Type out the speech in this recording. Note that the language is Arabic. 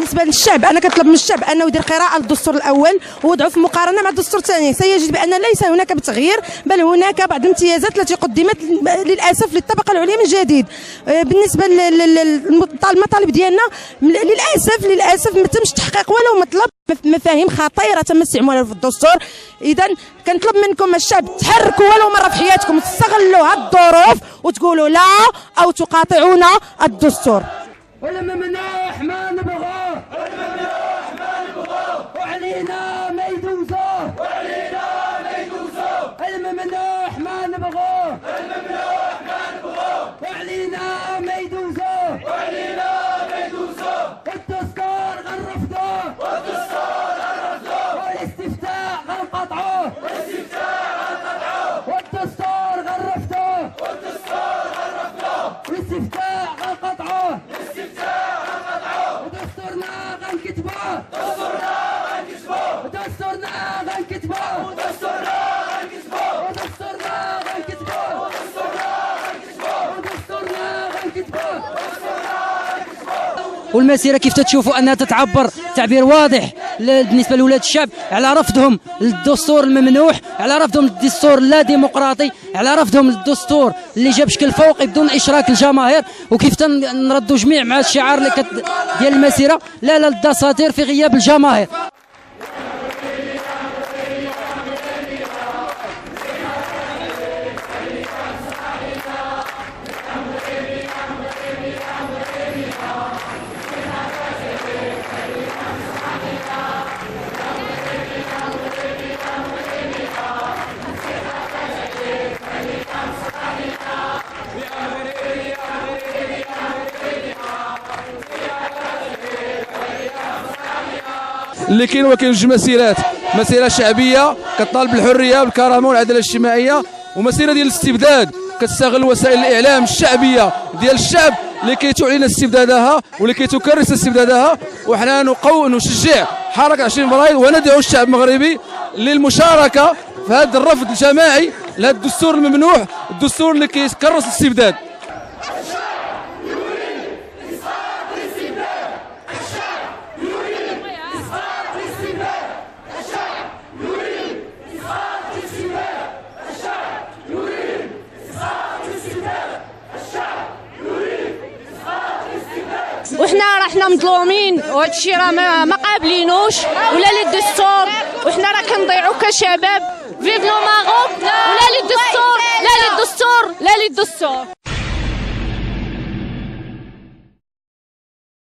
بالنسبه للشعب انا كنطلب من الشعب انه يدير قراءه للدستور الاول ووضعه في مقارنه مع الدستور الثاني. سيجد بان ليس هناك تغيير، بل هناك بعض الامتيازات التي قدمت للاسف للطبقه العليا من جديد. بالنسبه للمطالب ديالنا للاسف ما تمش تحقيق ولو مطلب. مفاهيم خطيره تم استعمالها في الدستور. اذا كنطلب منكم الشعب تحركوا ولو مره في حياتكم، تستغلوا هذه الظروف وتقولوا لا او تقاطعون الدستور. الممنوح ما نبغاه، وعلينا ما يدوزوه، الممنوح ما نبغاه، وعلينا ما يدوزوه، الدستور غنرفضوه، والاستفتاء غنقطعوه، والدستور غنرفضوه، والاستفتاء غنقطعوه، ودستورنا غنكتبوه، ودستورنا غنكتبوه، والمسيره كيف تتشوفوا انها تتعبر تعبير واضح بالنسبه لولاد الشعب على رفضهم للدستور الممنوح، على رفضهم للدستور اللا ديمقراطي، على رفضهم للدستور اللي جاب شكل فوقي بدون اشراك الجماهير. وكيف نردوا جميع مع الشعار اللي ديال المسيره لا للدساتير في غياب الجماهير. اللي كاين وكاين جوج مسيرات، مسيره شعبيه كتطالب بالحريه والكرامه والعداله الاجتماعيه، ومسيره ديال الاستبداد كتستغل وسائل الاعلام الشعبيه ديال الشعب لكي تعلن استبدادها ولكي تكرس استبدادها. وحنا نشجع حركه 20 فبراير وندعو الشعب المغربي للمشاركه في هذا الرفض الجماعي لهذا الدستور الممنوح، الدستور اللي كيكرس الاستبداد. وحنا راحنا مظلومين وهذا الشيء راه ما قابلينوش ولا للدستور، وحنا راه كنضيعوا كشباب. فيف لو ماروك ولا للدستور.